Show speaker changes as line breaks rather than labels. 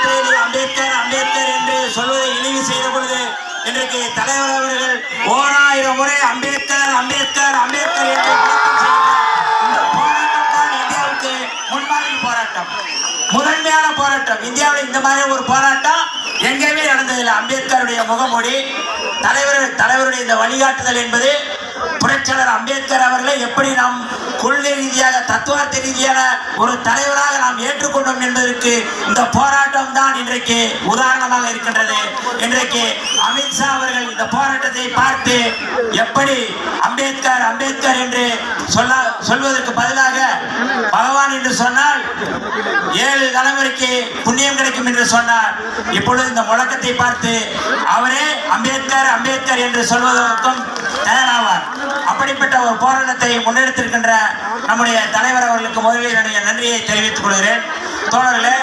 யாத்திரையிலே அம்பேத்கர் அம்பேத்கர் என்று சொல்வதை இழிவு செய்த பொழுது இன்றைக்கு தலைவர் அவர்கள் 1000 முறை அம்பேத்கர் அம்பேத்கர் அம்பேத்கர் என்று முழக்கம் செய்கிறார். இந்த போராட்டம் தான் இந்தியாவுக்கு முன்மாதிரி போராட்டம், முதன்மையான போராட்டம். இந்தியாவில் இந்த மாதிரி ஒரு போராட்டம் எங்கேயுமே நடந்ததில்லை. அம்பேத்கருடைய முகமூடி, தலைவருடைய இந்த வழிகாட்டுதல் என்பது புரட்சியாளர் அம்பேத்கர் அவர்களை எப்படி நாம் கொள்கை ரீதியாக தத்துவார்த்த ரீதியான ஒரு தலைவராக நாம் ஏற்றுக்கொண்டோம் என்பதற்கு இந்த போராட்டம் தான் இன்றைக்கு உதாரணமாக இருக்கின்றது. இன்றைக்கு அமித்ஷா அவர்கள் இந்த போராட்டத்தை பார்த்து எப்படி அம்பேத்கர் அம்பேத்கர் என்று சொல்வதற்கு பதிலாக பகவான் என்று சொன்னால் 7 தலைமுறைக்கு புண்ணியம் கிடைக்கும் என்று சொன்னார். இப்பொழுது இந்த முழக்கத்தை பார்த்து அவரே அம்பேத்கர் அம்பேத்கர் என்று சொல்வதற்கும் தயாராவார். அப்படிப்பட்ட ஒரு போராட்டத்தை முன்னெடுத்திருக்கின்ற நம்முடைய தலைவர் அவர்களுக்கு முதலில் என்னுடைய நன்றியை தெரிவித்துக் கொள்கிறேன். தோழர்களே,